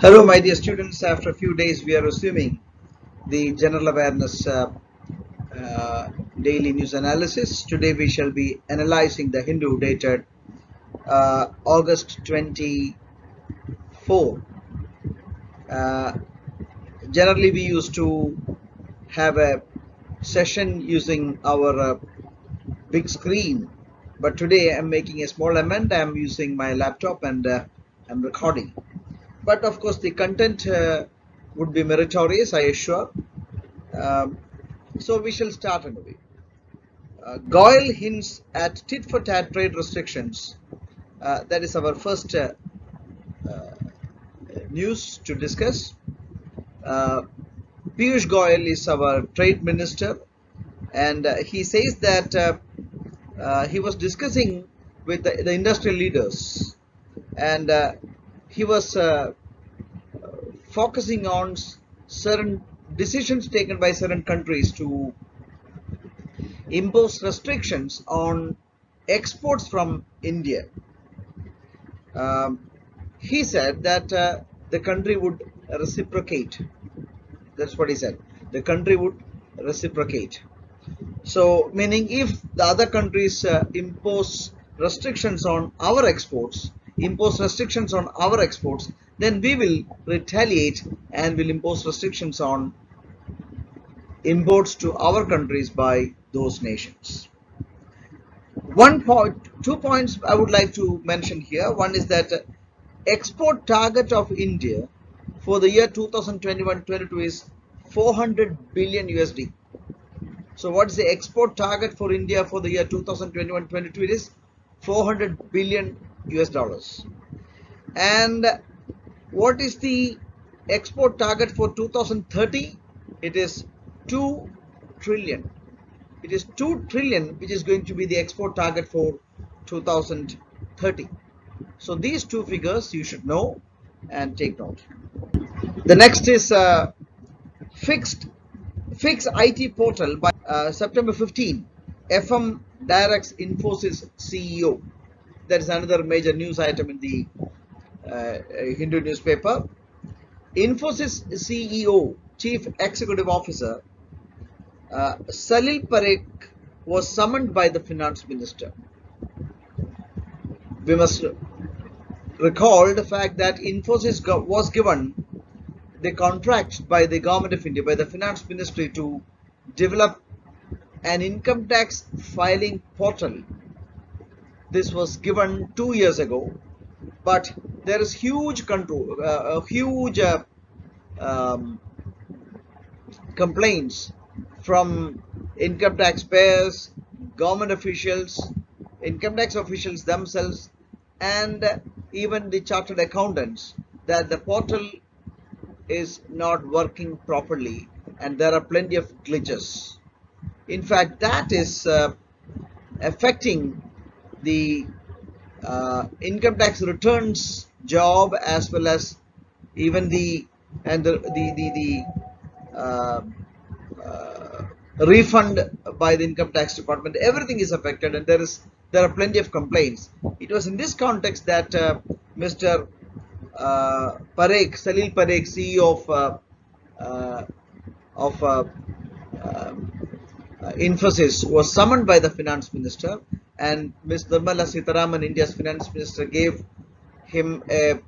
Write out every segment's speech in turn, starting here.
Hello, my dear students. After a few days, we are resuming the general awareness uh, daily news analysis. Today, we shall be analyzing the Hindu dated August 24. Uh, Generally, we used to have a session using our big screen, but today I'm making a small amendment. I'm using my laptop and I'm recording. But of course, the content would be meritorious, I assure. Um, so we shall start anyway. Goyle hints at tit-for-tat trade restrictions. That is our first news to discuss. Uh, Piyush Goyal is our trade minister, and he says that he was discussing with the industrial leaders, and he was focusing on certain decisions taken by certain countries to impose restrictions on exports from India. Um, he said that the country would reciprocate. That's what he said. The country would reciprocate. So, meaning if the other countries impose restrictions on our exports, then we will retaliate and will impose restrictions on imports to our countries by those nations. Two points I would like to mention here. One is that export target of India for the year 2021-22 is 400 billion USD. So what is the export target for India for the year 2021-22? It is 400 billion US dollars. And what is the export target for 2030? It is 2 trillion. It is 2 trillion which is going to be the export target for 2030. So these two figures you should know and take note. The next is fix IT portal by September 15. FM directs Infosys CEO. That is another major news item in the Hindu newspaper. Infosys CEO, Chief Executive Officer Salil Parekh was summoned by the finance minister. We must recall the fact that Infosys was given the contract by the government of India, by the finance ministry, to develop an income tax filing portal. This was given 2 years ago, but there is huge complaints from income tax payers, government officials, income tax officials themselves, and even the chartered accountants, that the portal is not working properly and there are plenty of glitches. In fact, that is affecting the income tax returns job, as well as even the uh, refund by the income tax department. Everything is affected, and there are plenty of complaints. It was in this context that Mr. Salil Parekh, CEO of Infosys, was summoned by the finance minister, and Ms. Nirmala Sitharaman, India's finance minister, gave him a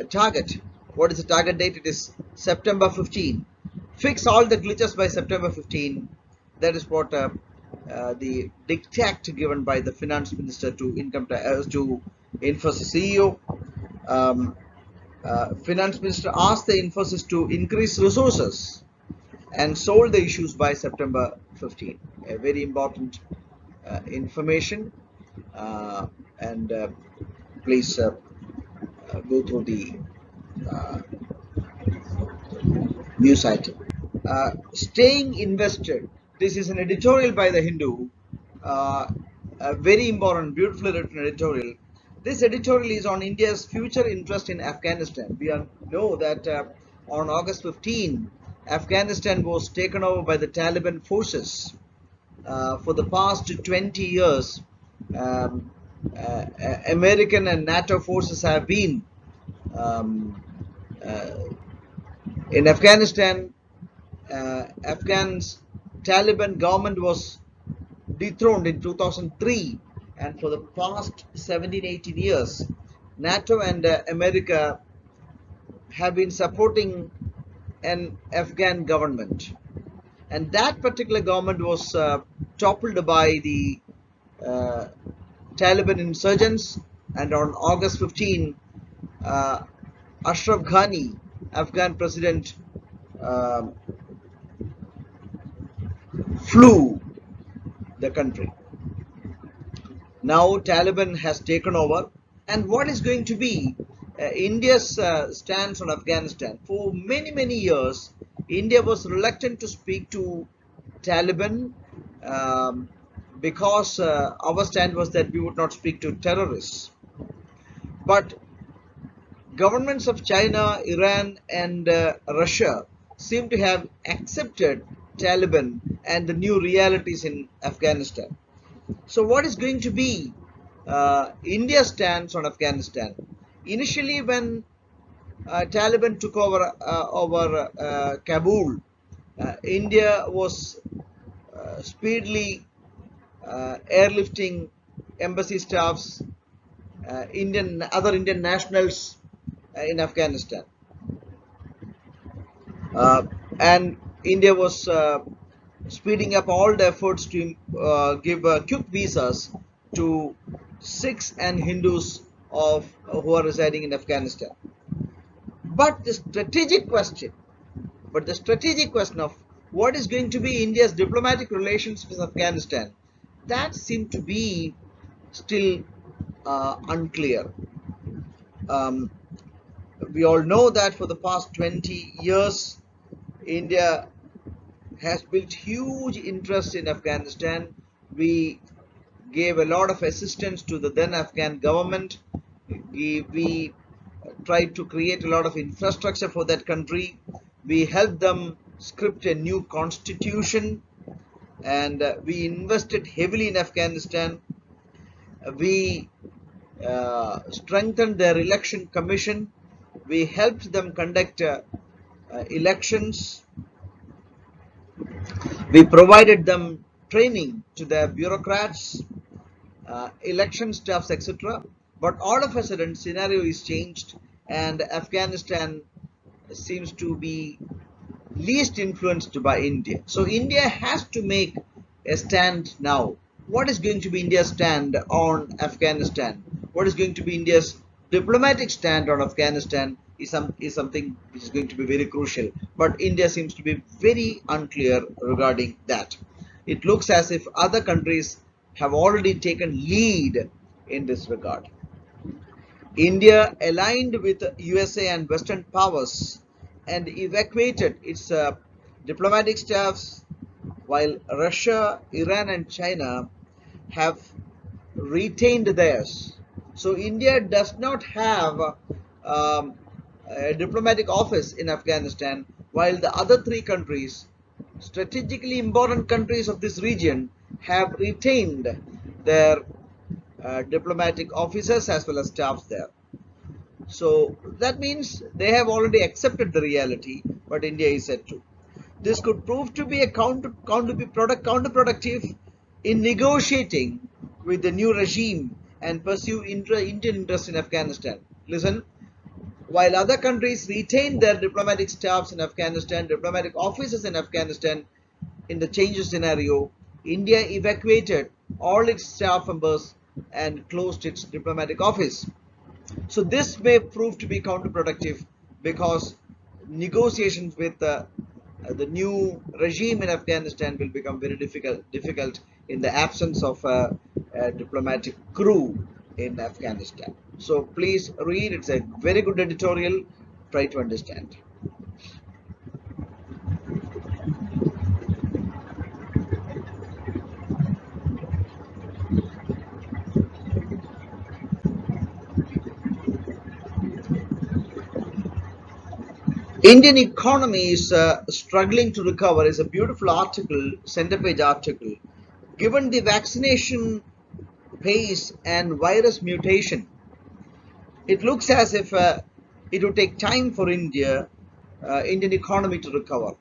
target. What is the target date? It is September 15. Fix all the glitches by September 15. That is what the dictate given by the finance minister to to Infosys CEO. Finance minister asked the Infosys to increase resources and solve the issues by September 15. A very important information, and please go through the news item. Staying invested. This is an editorial by the Hindu. A very important, beautifully written editorial. This editorial is on India's future interest in Afghanistan. We know that on August 15, Afghanistan was taken over by the Taliban forces. For the past 20 years, American and NATO forces have been Uh, in Afghanistan, Afghan's Taliban government was dethroned in 2003, and for the past 17-18 years, NATO and America have been supporting an Afghan government, and that particular government was toppled by the uh, Taliban insurgents, and on August 15, uh, Ashraf Ghani, Afghan president, uh, flew the country. Now Taliban has taken over, and what is going to be India's stance on Afghanistan? For many years, India was reluctant to speak to Taliban um, because our stand was that we would not speak to terrorists. But governments of China, Iran, and Russia seem to have accepted Taliban and the new realities in Afghanistan. So, what is going to be India's stance on Afghanistan? Initially, when Taliban took over Kabul, India was speedily airlifting embassy staffs, other Indian nationals in Afghanistan, and India was speeding up all the efforts to give quick visas to Sikhs and Hindus who are residing in Afghanistan. But the strategic question, of what is going to be India's diplomatic relations with Afghanistan, that seemed to be still unclear. Um, we all know that for the past 20 years, India has built huge interest in Afghanistan. We gave a lot of assistance to the then Afghan government. We tried to create a lot of infrastructure for that country. We helped them script a new constitution, and we invested heavily in Afghanistan. We strengthened their election commission. We helped them conduct elections. We provided them training to their bureaucrats, election staffs, etc. But all of a sudden, scenario is changed, and Afghanistan seems to be least influenced by India. So India has to make a stand now. What is going to be India's stand on Afghanistan? What is going to be India's diplomatic stand on Afghanistan is something which is going to be very crucial. But India seems to be very unclear regarding that. It looks as if other countries have already taken lead in this regard. India aligned with USA and Western powers and evacuated its diplomatic staffs, while Russia, Iran, and China have retained theirs. So India does not have a diplomatic office in Afghanistan, while the other three countries, strategically important countries of this region, have retained their diplomatic officers as well as staffs there. So that means they have already accepted the reality, but India is yet to. This could prove to be a counterproductive in negotiating with the new regime and pursue Indian interests in Afghanistan. Listen, while other countries retain their diplomatic staffs in Afghanistan, diplomatic officers in Afghanistan, in the change scenario, India evacuated all its staff members and closed its diplomatic office. So this may prove to be counterproductive because negotiations with the new regime in Afghanistan will become very difficult in the absence of a diplomatic crew in Afghanistan. So please read, it's a very good editorial, try to understand. Indian economy is struggling to recover is a beautiful article, center page article. Given the vaccination pace and virus mutation, it looks as if it would take time for Indian economy to recover.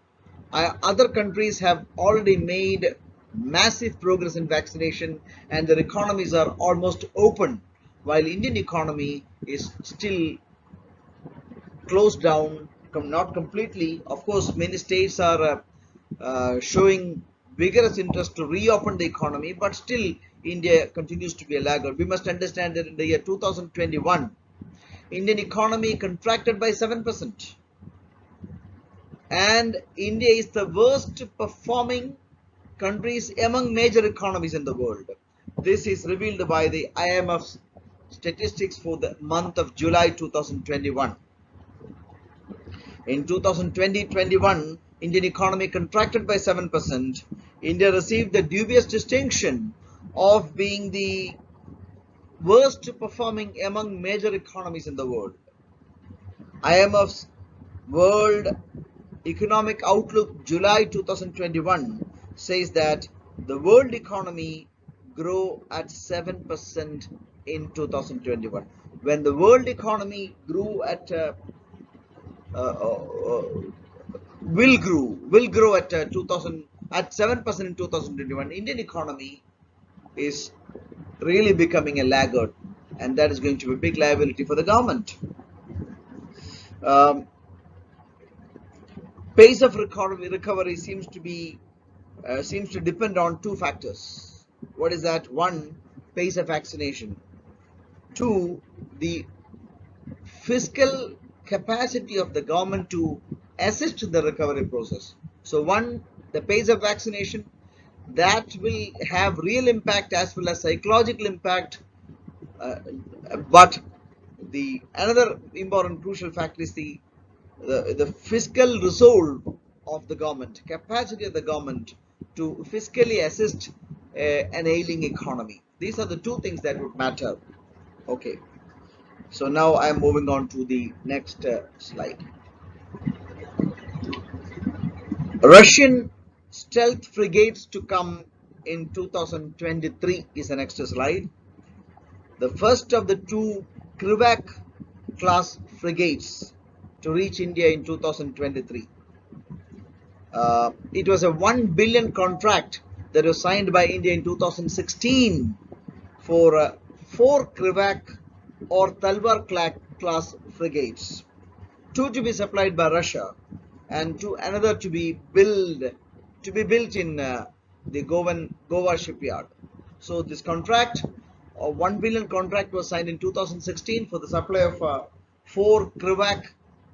Other countries have already made massive progress in vaccination and their economies are almost open, while Indian economy is still closed down, not completely. Of course, many states are showing vigorous interest to reopen the economy, but still India continues to be a laggard. We must understand that in the year 2021, Indian economy contracted by 7%. And India is the worst performing countries among major economies in the world. This is revealed by the IMF's statistics for the month of July 2021. In 2020-21, Indian economy contracted by 7%. India received the dubious distinction of being the worst performing among major economies in the world. IMF's World Economic Outlook July 2021 says that the world economy grew at 7% in 2021. When the world economy grew at will grow at 7% in 2021, Indian economy is really becoming a laggard, and that is going to be a big liability for the government. Pace of recovery seems to depend on two factors. What is that? One, pace of vaccination. Two, the fiscal capacity of the government to assist the recovery process. So one, the pace of vaccination, that will have real impact as well as psychological impact, but the another important crucial factor is the fiscal resolve of the government, capacity of the government to fiscally assist an ailing economy. These are the two things that would matter. Okay, so now I am moving on to the next slide. Russian stealth frigates to come in 2023 is the next slide. The first of the two Clerk class frigates to reach India in 2023. It was a 1 billion contract that was signed by India in 2016 for 4 Clerk or Talwar class frigates, 2 to be supplied by Russia and another to be built in the Goa shipyard. So this contract, a 1 billion contract, was signed in 2016 for the supply of 4 Clerk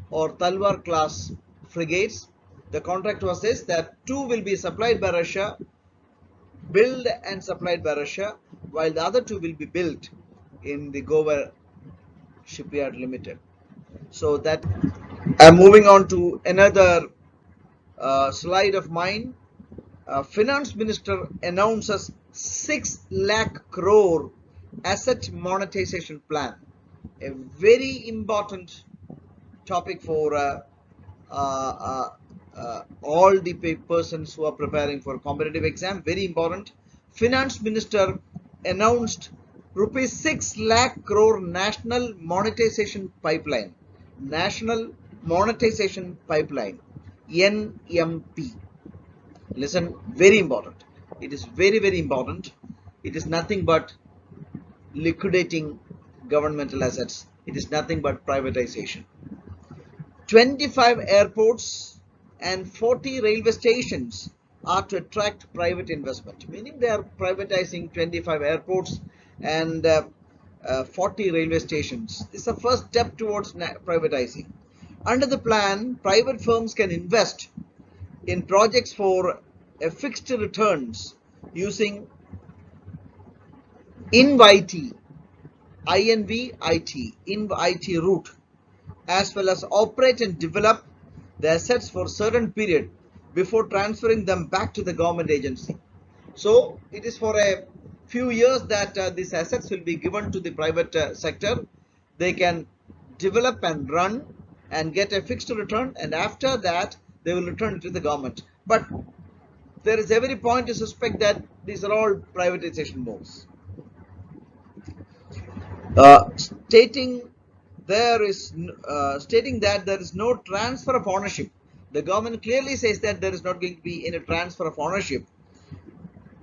or Talwar class frigates. The contract was this, that 2 will be supplied by Russia, built and supplied by Russia, while the other 2 will be built in the Goa shipyard limited. So that I'm moving on to another slide of mine. Finance Minister announces 6 lakh crore asset monetization plan, a very important topic for all the persons who are preparing for competitive exam. Very important. Finance Minister announced rupees 6 lakh crore national monetization pipeline. National monetization pipeline, NMP. Listen, very important. It is very, very important. It is nothing but liquidating governmental assets. It is nothing but privatization. 25 airports and 40 railway stations are to attract private investment, meaning they are privatizing 25 airports and 40 railway stations. This is the first step towards privatizing. Under the plan, private firms can invest in projects for a fixed returns using INVIT route, as well as operate and develop the assets for a certain period before transferring them back to the government agency. So it is for a few years that these assets will be given to the private sector. They can develop and run and get a fixed return, and after that they will return it to the government. But there is every point to suspect that these are all privatization moves. Stating there is stating that there is no transfer of ownership. The government clearly says that there is not going to be any transfer of ownership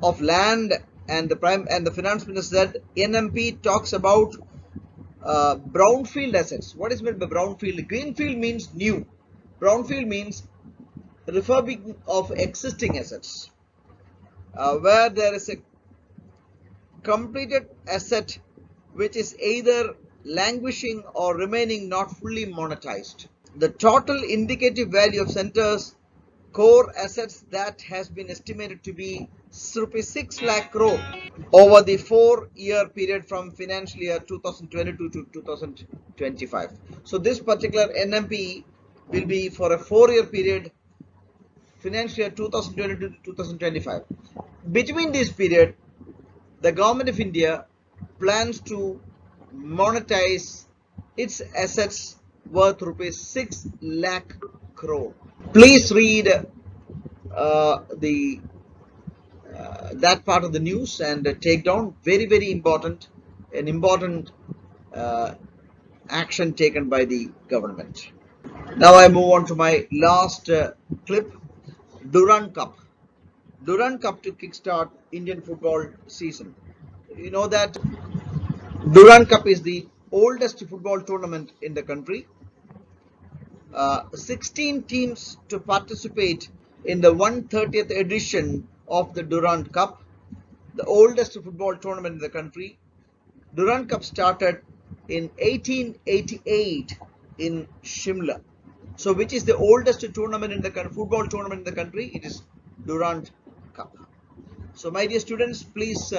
of land, and the finance minister said NMP talks about brownfield assets. What is meant by brownfield? Greenfield means new. Brownfield means refurbishing of existing assets, where there is a completed asset which is either languishing or remaining not fully monetized. The total indicative value of centers core assets that has been estimated to be rupees 6 lakh crore over the 4-year period from financial year 2022 to 2025. So this particular NMP will be for a 4-year period, financial year 2022 to 2025. Between this period, the government of India plans to monetize its assets worth rupees 6 lakh crore. Please read that part of the news and take down. Very important, an important action taken by the government. Now I move on to my last clip. Durand Cup. Durand Cup to kickstart Indian football season. You know that Durand Cup is the oldest football tournament in the country. 16 teams to participate in the 130th edition of the Durand Cup, the oldest football tournament in the country. Durand Cup started in 1888 in Shimla. So which is the oldest tournament in the football tournament in the country? It is Durand Cup. So my dear students, please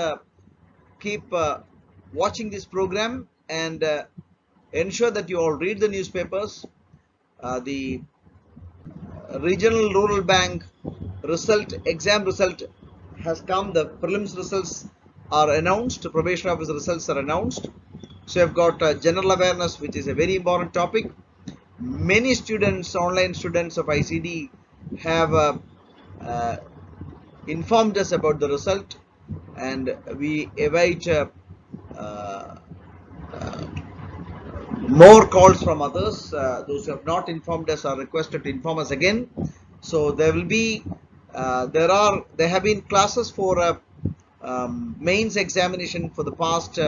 keep watching this program and ensure that you all read the newspapers. The regional rural bank exam result has come. The prelims results are announced, probation officer results are announced. So you have got general awareness, which is a very important topic. Many students, online students of ICD, have informed us about the result, and we await more calls from others. Those who have not informed us are requested to inform us again. So there will be there have been classes for mains examination for the past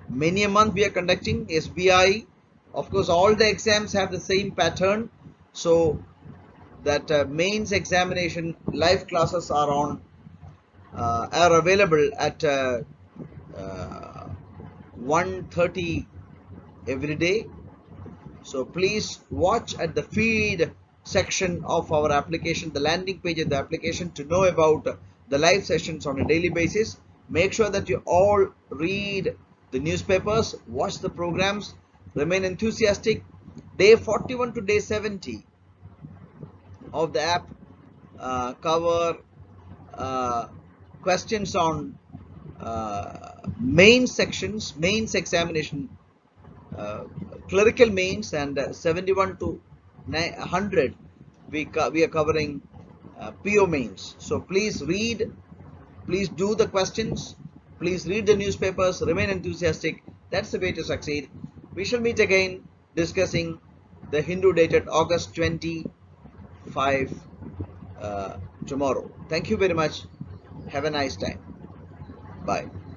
many a month we are conducting. SBI, of course, all the exams have the same pattern, so that mains examination live classes are available at 1:30 every day. So please watch at the feed section of our application, the landing page of the application, to know about the live sessions on a daily basis. Make sure that you all read the newspapers, watch the programs, remain enthusiastic. Day 41 to day 70 of the app cover questions on main sections, mains examination, clerical mains, and 71 to 100 we are covering PO mains. So please read, please do the questions, please read the newspapers, remain enthusiastic. That's the way to succeed. We shall meet again discussing the Hindu dated August 25 tomorrow. Thank you very much. Have a nice time. Bye.